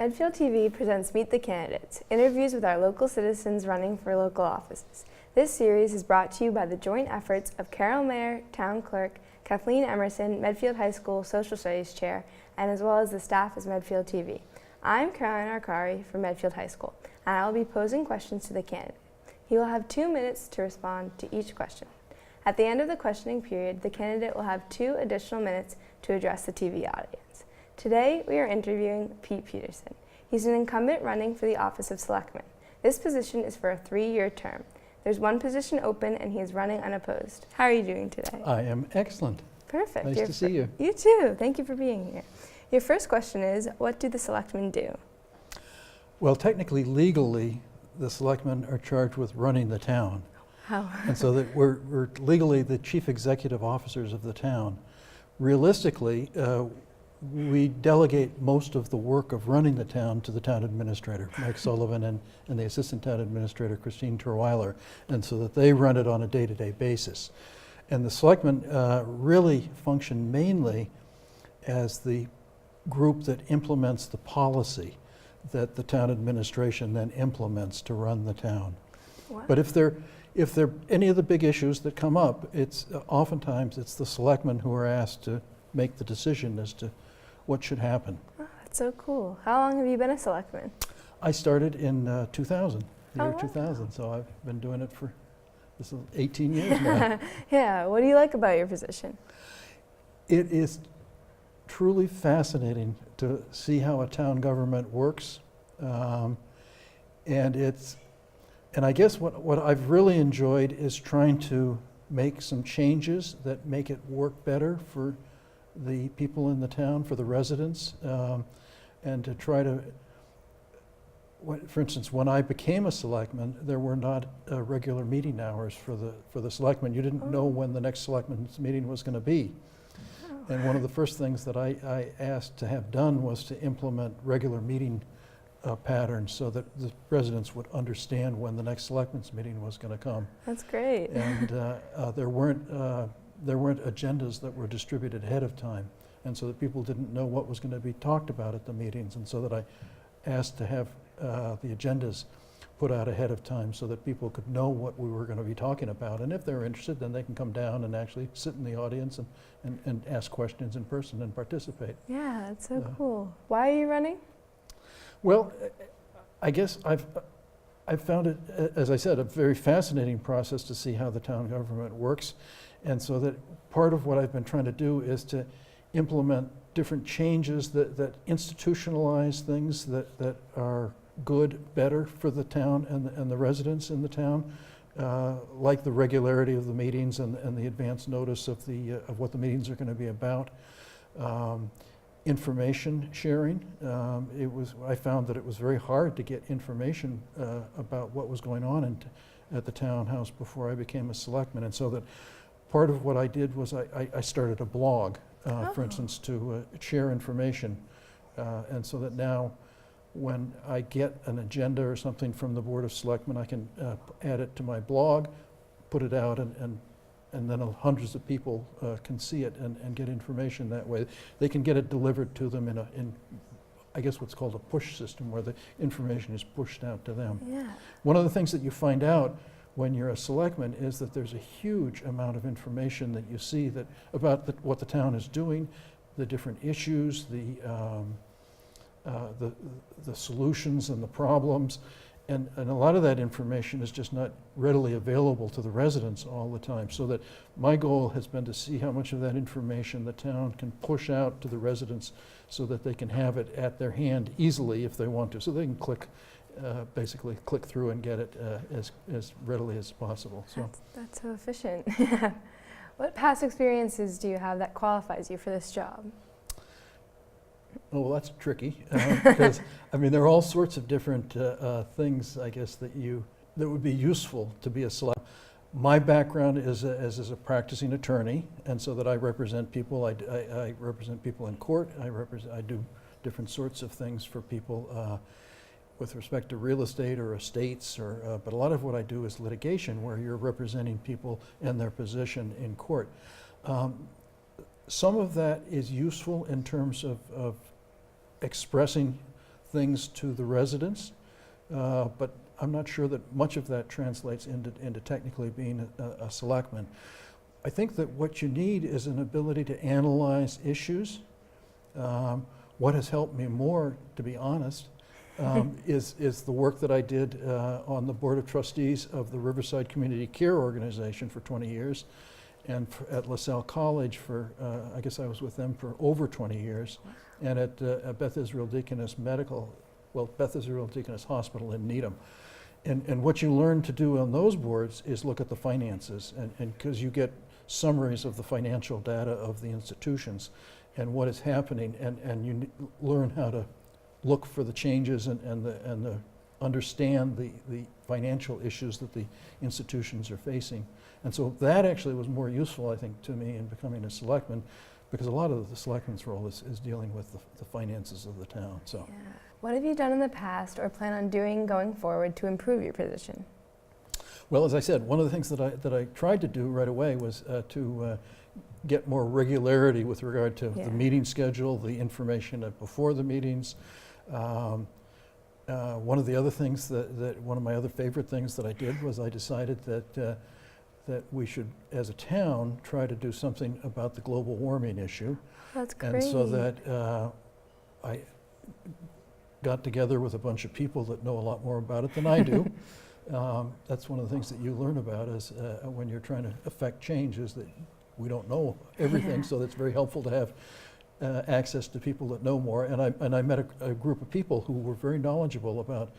Medfield TV presents Meet the Candidates, interviews with our local citizens running for local offices. This series is brought to you by the joint efforts of Carol Mayer, Town Clerk, Kathleen Emerson, Medfield High School Social Studies Chair, and as well as the staff of Medfield TV. I'm Caroline Arcari from Medfield High School, and I will be posing questions to the candidate. He will have 2 minutes to respond to each question. At the end of the questioning period, the candidate will have 2 additional minutes to address the TV audience. Today, we are interviewing Pete Peterson. He's an incumbent running for the office of Selectman. This position is for a 3-year term. There's 1 position open and he is running unopposed. How are you doing today? I am excellent. Perfect. Nice to see you. You too. Thank you for being here. Your first question is, what do the Selectmen do? Well, technically, legally, the Selectmen are charged with running the town. How? And so that we're legally the chief executive officers of the town. Realistically, we delegate most of the work of running the town to the town administrator, Mike Sullivan, and the assistant town administrator, Christine Terweiler, and so that they run it on a day-to-day basis. And the Selectmen really function mainly as the group that implements the policy that the town administration then implements to run the town. What? But if there any of the big issues that come up, it's oftentimes it's the Selectmen who are asked to make the decision as to what should happen. Oh, that's so cool. How long have you been a Selectman? I started in 2000, the year wow. 2000, so I've been doing it for this is 18 years now. Yeah, what do you like about your position? It is truly fascinating to see how a town government works, and I guess what I've really enjoyed is trying to make some changes that make it work better for the people in the town, for the residents, and to try to, for instance, when I became a selectman, there were not regular meeting hours for the selectmen. You didn't know when the next selectmen's meeting was going to be. And one of the first things that I asked to have done was to implement regular meeting patterns so that the residents would understand when the next selectmen's meeting was going to come. That's great. And there weren't agendas that were distributed ahead of time, and so that people didn't know what was going to be talked about at the meetings, and so that I asked to have the agendas put out ahead of time so that people could know what we were going to be talking about, and if they're interested, then they can come down and actually sit in the audience and ask questions in person and participate. Yeah, that's so cool. Why are you running? Well, I guess I've found it, as I said, a very fascinating process to see how the town government works. And so that part of what I've been trying to do is to implement different changes that institutionalize things that are good, better for the town and the residents in the town, like the regularity of the meetings and the advance notice of what the meetings are going to be about. Information sharing. I found that it was very hard to get information about what was going on at the townhouse before I became a selectman, and so that part of what I did was I started a blog, for instance, to share information, and so that now when I get an agenda or something from the Board of Selectmen, I can add it to my blog, put it out, and then hundreds of people can see it and get information that way. They can get it delivered to them in I guess what's called a push system, where the information is pushed out to them. Yeah. One of the things that you find out when you're a selectman is that there's a huge amount of information that you see about what the town is doing, the different issues, the solutions and the problems. And a lot of that information is just not readily available to the residents all the time. So that my goal has been to see how much of that information the town can push out to the residents so that they can have it at their hand easily if they want to. So they can basically click through and get it as readily as possible. So That's so efficient. What past experiences do you have that qualifies you for this job? Oh, well, that's tricky, because I mean there are all sorts of different things, I guess, that would be useful to be a select. My background is as a practicing attorney, and so that I represent people. I represent people in court. I do different sorts of things for people with respect to real estate or estates, but a lot of what I do is litigation, where you're representing people and their position in court. Some of that is useful in terms of expressing things to the residents, but I'm not sure that much of that translates into technically being a selectman. I think that what you need is an ability to analyze issues. What has helped me more, to be honest, is the work that I did on the Board of Trustees of the Riverside Community Care Organization for 20 years, and at LaSalle College for, I guess I was with them for over 20 years, and at Beth Israel Deaconess Beth Israel Deaconess Hospital in Needham. And what you learn to do on those boards is look at the finances, and because you get summaries of the financial data of the institutions and what is happening, and you learn how to look for the changes and understand the financial issues that the institutions are facing. And so that actually was more useful, I think, to me in becoming a selectman, because a lot of the selectman's role is dealing with the finances of the town. So, yeah. What have you done in the past or plan on doing going forward to improve your position? well, as I said, one of the things that I tried to do right away was to get more regularity with regard to the meeting schedule, the information before the meetings. One of the other things one of my other favorite things that I did was I decided that we should, as a town, try to do something about the global warming issue. That's great. And so that I got together with a bunch of people that know a lot more about it than I do. That's one of the things that you learn about is when you're trying to affect change, is that we don't know everything, so that's very helpful to have access to people that know more. And I met a group of people who were very knowledgeable about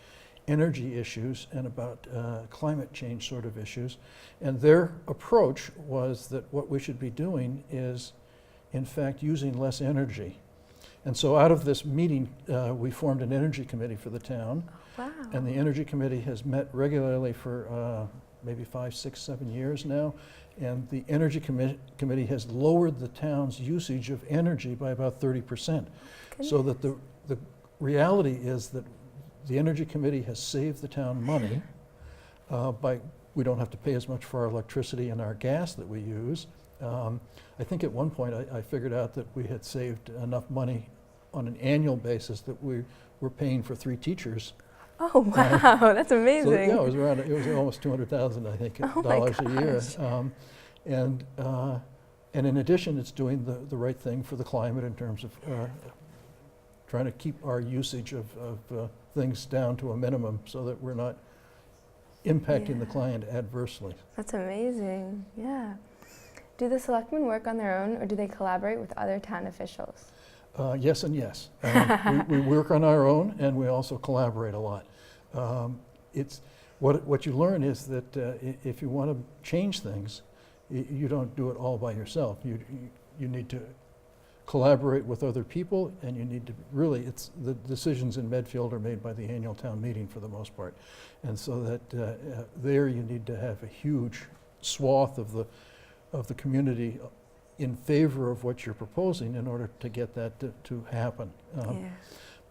energy issues and about climate change sort of issues. And their approach was that what we should be doing is, in fact, using less energy. And so out of this meeting, we formed an energy committee for the town. Wow. And the energy committee has met regularly for maybe 5, 6, 7 years now. And the energy committee has lowered the town's usage of energy by about 30%. So that the reality is that the energy committee has saved the town money we don't have to pay as much for our electricity and our gas that we use. I think at one point I figured out that we had saved enough money on an annual basis that we were paying for 3 teachers. Oh wow, that's amazing. So, yeah, it was almost $200,000, I think, dollars a year. And in addition, it's doing the right thing for the climate in terms of trying to keep our usage of things down to a minimum so that we're not impacting the client adversely. That's amazing, yeah. Do the selectmen work on their own or do they collaborate with other town officials? Yes and yes. We work on our own and we also collaborate a lot. It's what you learn is that if you want to change things, you don't do it all by yourself. You need to collaborate with other people, and you need to really, the decisions in Medfield are made by the annual town meeting for the most part. And so that there you need to have a huge swath of the community in favor of what you're proposing in order to get that to happen.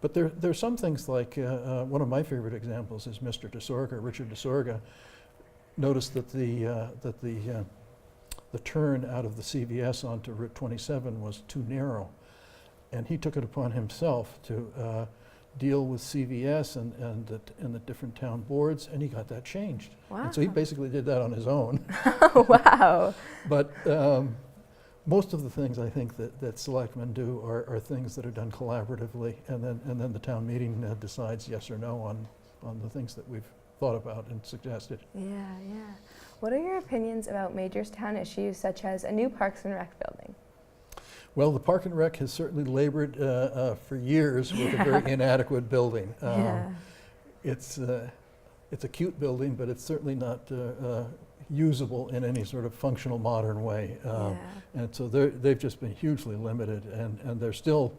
But there's some things like, one of my favorite examples is Mr. Richard DeSorga, noticed that the turn out of the CVS onto Route 27 was too narrow. And he took it upon himself to deal with CVS and the different town boards, and he got that changed. Wow. And so he basically did that on his own. Wow. But most of the things I think that selectmen do are things that are done collaboratively, and then the town meeting decides yes or no on the things that we've thought about and suggested. Yeah. What are your opinions about major town issues such as a new Parks and Rec building? Well, the Park and Rec has certainly labored for years with a very inadequate building. It's a cute building, but it's certainly not usable in any sort of functional modern way. And so they've just been hugely limited, and they're still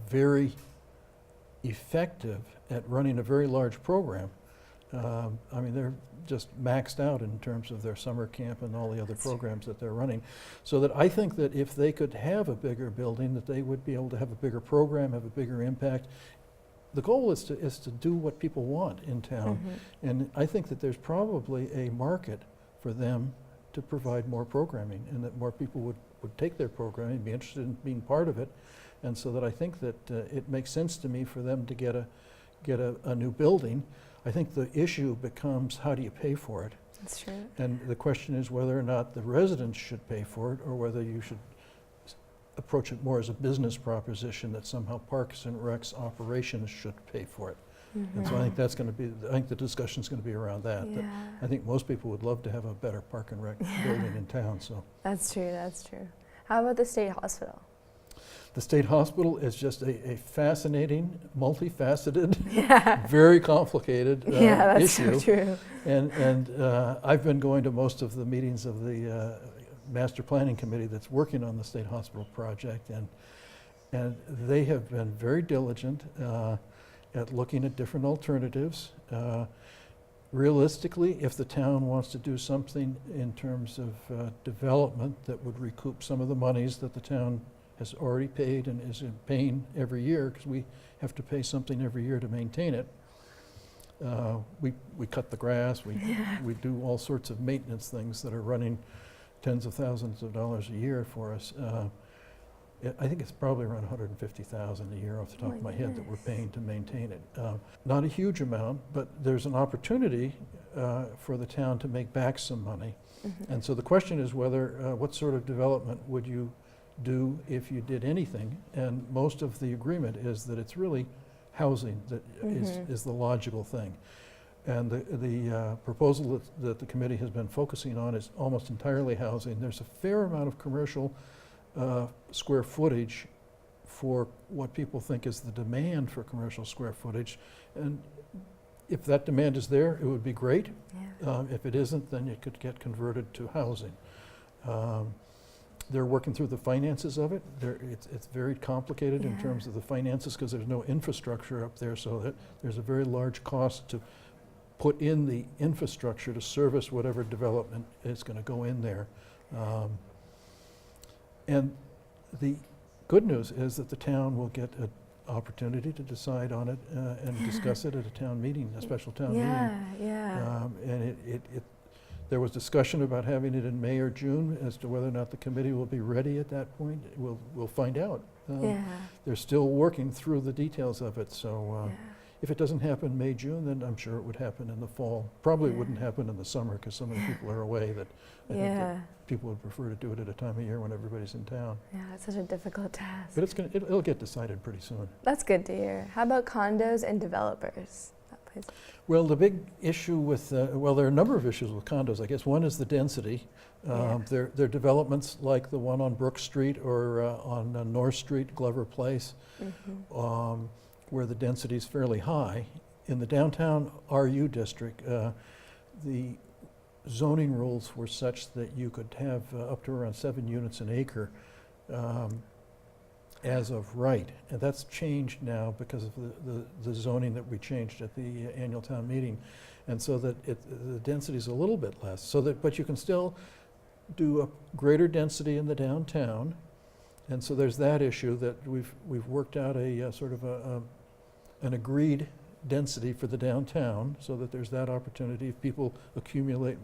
very effective at running a very large program. I mean, they're just maxed out in terms of their summer camp and all the other programs that they're running. So that I think that if they could have a bigger building, that they would be able to have a bigger program, have a bigger impact. The goal is to do what people want in town. And I think that there's probably a market for them to provide more programming, and that more people would take their programming, be interested in being part of it. And so that I think that it makes sense to me for them to get get a new building. I think the issue becomes, how do you pay for it? That's true. And the question is whether or not the residents should pay for it, or whether you should approach it more as a business proposition that somehow Parks and Rec's operations should pay for it. And so I think that's going to be, I think the discussion's going to be around that. But Yeah. I think most people would love to have a better Park and Rec building in town, so. That's true, that's true. How about the state hospital? The state hospital is just a fascinating, multifaceted, Yeah. very complicated Yeah, that's issue. so true. And I've been going to most of the meetings of the Master Planning Committee that's working on the state hospital project, and they have been very diligent at looking at different alternatives. Realistically, if the town wants to do something in terms of development that would recoup some of the monies that the town has already paid and is paying every year, because we have to pay something every year to maintain it. We cut the grass, we do all sorts of maintenance things that are running tens of thousands of dollars a year for us. I think it's probably around $150,000 a year off the top of my head that we're paying to maintain it. Not a huge amount, but there's an opportunity for the town to make back some money. And so the question is whether, what sort of development would you do if you did anything? And most of the agreement is that it's really housing that is the logical thing. And the proposal that the committee has been focusing on is almost entirely housing. There's a fair amount of commercial square footage for what people think is the demand for commercial square footage. And if that demand is there, it would be great. Yeah. If it isn't, then it could get converted to housing. They're working through the finances of it. It's very complicated in terms of the finances, because there's no infrastructure up there, so that there's a very large cost to put in the infrastructure to service whatever development is going to go in there. And the good news is that the town will get an opportunity to decide on it and discuss it at a town meeting, a special town meeting. Yeah. And there was discussion about having it in May or June as to whether or not the committee will be ready at that point. We'll find out. They're still working through the details of it, so if it doesn't happen May, June, then I'm sure it would happen in the fall. Probably wouldn't happen in the summer, because so many people are away that I think that people would prefer to do it at a time of year when everybody's in town. Yeah, it's such a difficult task. But it'll get decided pretty soon. That's good to hear. How about condos and developers? That plays. Well, the big issue with, well, there are a number of issues with condos, I guess. One is the density. There are developments like the one on Brook Street or on North Street, Glover Place, where the density is fairly high. In the downtown RU district, the zoning rules were such that you could have up to around 7 units an acre as of right. And that's changed now because of the zoning that we changed at the annual town meeting. And so that the density is a little bit less. So that, but you can still do a greater density in the downtown. And so there's that issue that we've worked out a sort of an agreed density for the downtown, so that there's that opportunity if people accumulate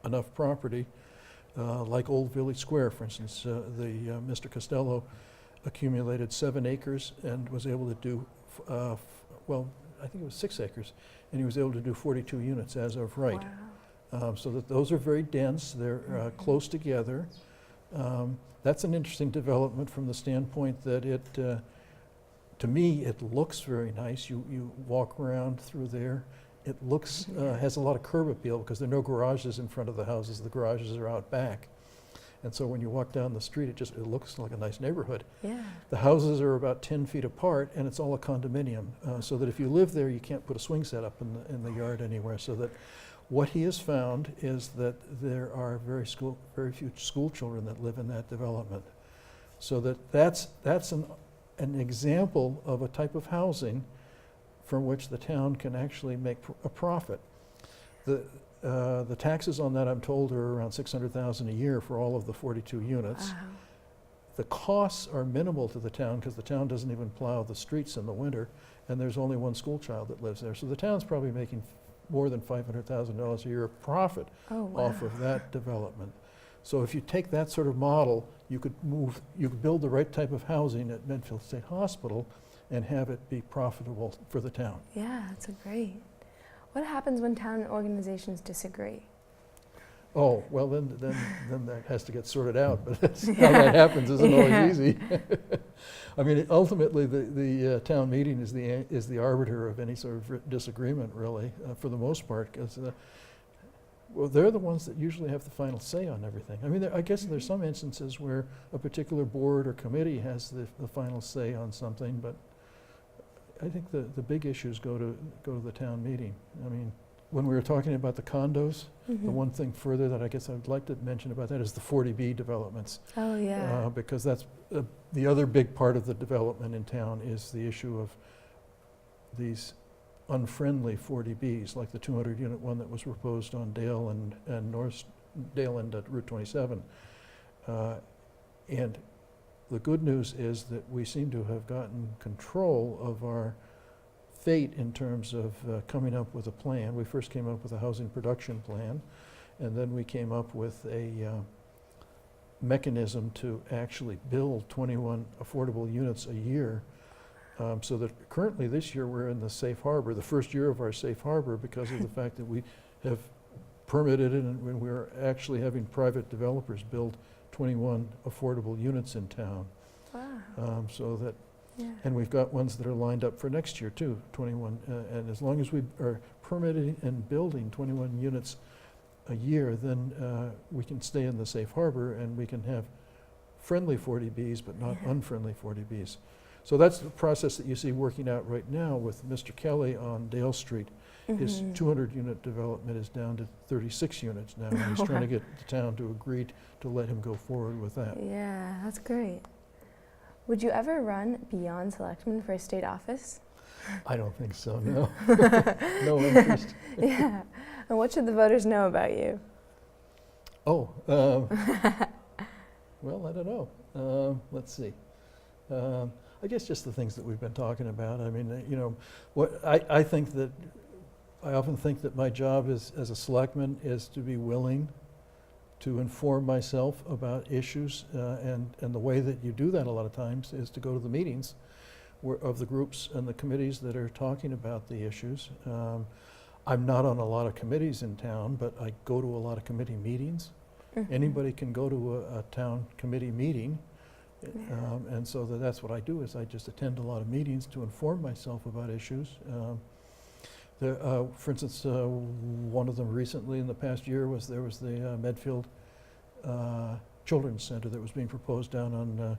enough property, like Old Village Square, for instance. Mr. Costello accumulated 7 acres and was able to do, well, I think it was 6 acres, and he was able to do 42 units as of right. Wow. So that those are very dense, they're close together. That's an interesting development from the standpoint that it, to me, it looks very nice. You walk around through there. It looks, has a lot of curb appeal because there are no garages in front of the houses. The garages are out back. And so when you walk down the street, it looks like a nice neighborhood. Yeah. The houses are about 10 feet apart, and it's all a condominium. So that if you live there, you can't put a swing set up in the yard anywhere. So that what he has found is that there are very few school children that live in that development. So that's an example of a type of housing from which the town can actually make a profit. The taxes on that, I'm told, are around $600,000 a year for all of the 42 units. Wow. The costs are minimal to the town because the town doesn't even plow the streets in the winter, and there's only one school child that lives there. So the town's probably making more than $500,000 a year of profit off of that development. So if you take that sort of model, you could build the right type of housing at Medfield State Hospital and have it be profitable for the town. Yeah, that's great. What happens when town organizations disagree? Oh, well, then that has to get sorted out, but that's how that happens isn't always easy. I mean, ultimately, the town meeting is the arbiter of any sort of disagreement, really, for the most part, because well, they're the ones that usually have the final say on everything. I mean, I guess there's some instances where a particular board or committee has the final say on something, but I think the big issues go to the town meeting. I mean, when we were talking about the condos, the one thing further that I guess I'd like to mention about that is the 40B developments. Oh, yeah. Because that's the other big part of the development in town is the issue of these unfriendly 40Bs, like the 200-unit one that was proposed on Dale and Route 27. And the good news is that we seem to have gotten control of our fate in terms of coming up with a plan. We first came up with a housing production plan, and then we came up with a mechanism to actually build 21 affordable units a year. So that currently this year we're in the safe harbor, the first year of our safe harbor, because of the fact that we have permitted it and we're actually having private developers build 21 affordable units in town. Wow. So that, Yeah. and we've got ones that are lined up for next year too, 21. And as long as we are permitting and building 21 units a year, then we can stay in the safe harbor and we can have friendly 40Bs, but not unfriendly 40Bs. So that's the process that you see working out right now with Mr. Kelly on Dale Street. His 200-unit development is down to 36 units now, and he's trying to get the town to agree to let him go forward with that. Yeah, that's great. Would you ever run beyond selectman for a state office? I don't think so, no. No interest. Yeah. And what should the voters know about you? Oh, well, I don't know. Let's see. I guess just the things that we've been talking about. I mean, you know, what I think that I often think that my job as a selectman is to be willing to inform myself about issues, and the way that you do that a lot of times is to go to the meetings of the groups and the committees that are talking about the issues. I'm not on a lot of committees in town, but I go to a lot of committee meetings. Anybody can go to a town committee meeting. And so that's what I do, is I just attend a lot of meetings to inform myself about issues. For instance, one of them recently in the past year was the Medfield Children's Center that was being proposed down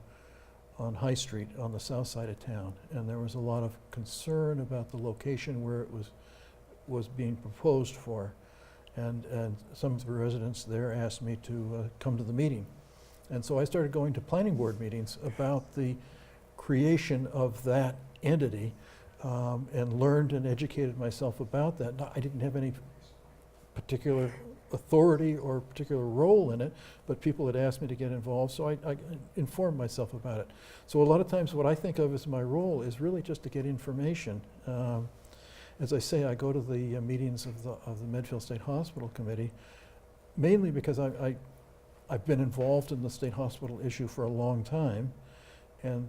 on High Street on the south side of town. And there was a lot of concern about the location where it was being proposed for. And some of the residents there asked me to come to the meeting. And so I started going to planning board meetings about the creation of that entity, and learned and educated myself about that. I didn't have any particular authority or particular role in it, but people had asked me to get involved, so I informed myself about it. So a lot of times what I think of as my role is really just to get information. As I say, I go to the meetings of the Medfield State Hospital Committee, mainly because I've been involved in the state hospital issue for a long time, and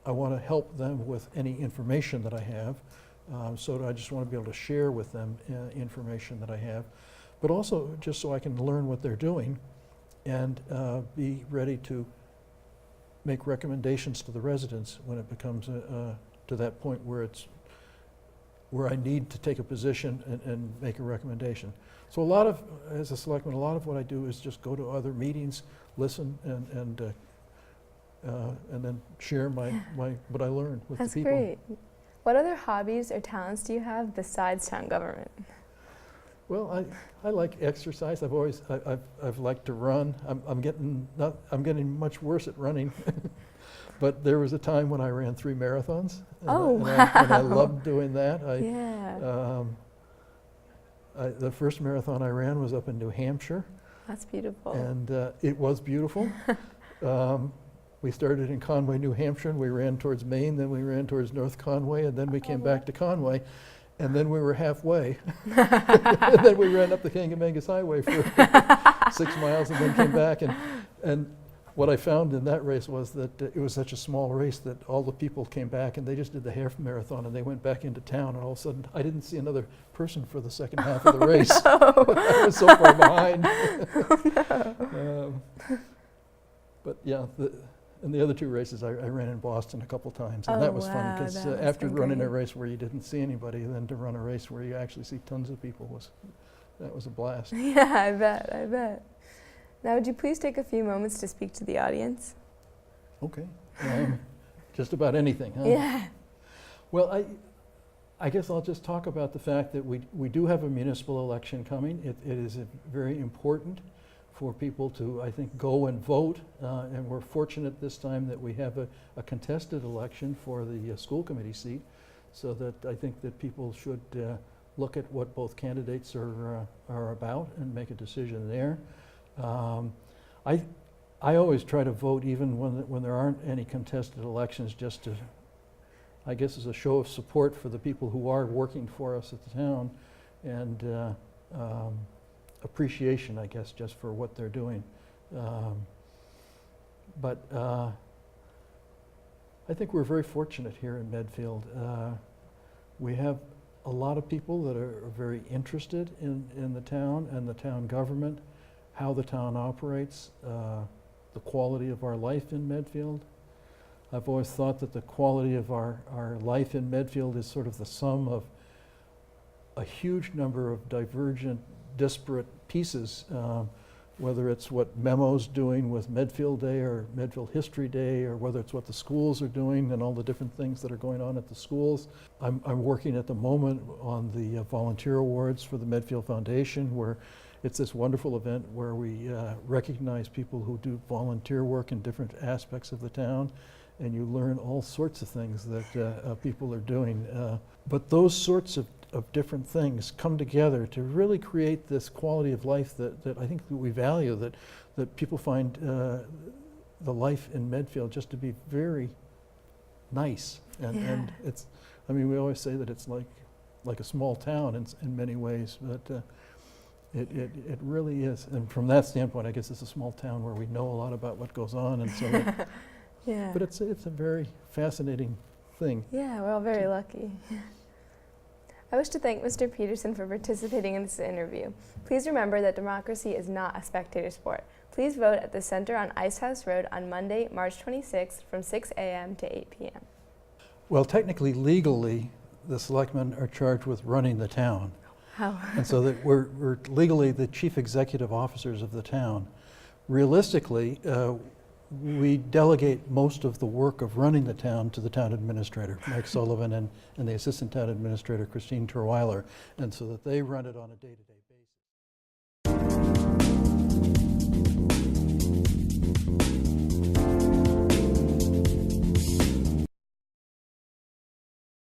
I want to help them with any information that I have. So I just want to be able to share with them information that I have, but also just so I can learn what they're doing and be ready to make recommendations to the residents when it becomes to that point where I need to take a position and make a recommendation. So as a selectman, a lot of what I do is just go to other meetings, listen, and then share what I learned with the people. That's great. What other hobbies or talents do you have besides town government? Well, I like exercise. I've liked to run. I'm getting much worse at running. But there was a time when I ran 3 marathons. And I loved doing that. The first marathon I ran was up in New Hampshire. That's beautiful. And it was beautiful. We started in Conway, New Hampshire, and we ran towards Maine, then we ran towards North Conway, and then we came back to Conway, and then we were halfway. And then we ran up the Kangamangas Highway for 6 miles and then came back. And what I found in that race was that it was such a small race that all the people came back and they just did the half marathon and they went back into town, and all of a sudden I didn't see another person for the second half of the race. I was so far behind. But yeah, and the other two races I ran in Boston a couple times, and that was fun because after running a race where you didn't see anybody, then to run a race where you actually see tons of people that was a blast. Yeah, I bet. Now, would you please take a few moments to speak to the audience? Okay. Just about anything, huh? Yeah. Well, I guess I'll just talk about the fact that we do have a municipal election coming. It is very important for people to, I think, go and vote. And we're fortunate this time that we have a contested election for the school committee seat, so that I think that people should look at what both candidates are about and make a decision there. I always try to vote even when there aren't any contested elections, just to, I guess, as a show of support for the people who are working for us at the town, and appreciation, I guess, just for what they're doing. But I think we're very fortunate here in Medfield. We have a lot of people that are very interested in the town and the town government, how the town operates, the quality of our life in Medfield. I've always thought that the quality of our life in Medfield is sort of the sum of a huge number of divergent, disparate pieces, whether it's what Memo's doing with Medfield Day or Medfield History Day, or whether it's what the schools are doing and all the different things that are going on at the schools. I'm working at the moment on the volunteer awards for the Medfield Foundation, where it's this wonderful event where we recognize people who do volunteer work in different aspects of the town, and you learn all sorts of things that people are doing. But those sorts of different things come together to really create this quality of life that I think that we value, that people find the life in Medfield just to be very nice. And it's, I mean, we always say that it's like a small town in many ways, but it really is. And from that standpoint, I guess it's a small town where we know a lot about what goes on, and so. Yeah. But it's a very fascinating thing. Yeah, we're all very lucky. I wish to thank Mr. Peterson for participating in this interview. Please remember that democracy is not a spectator sport. Please vote at the Center on Icehouse Road on Monday, March 26th from 6 a.m. to 8 p.m. Well, technically, legally, the selectmen are charged with running the town. How? And so that we're legally the chief executive officers of the town. Realistically, we delegate most of the work of running the town to the town administrator, Mike Sullivan, and the assistant town administrator, Christine Terweiler, and so that they run it on a day-to-day basis.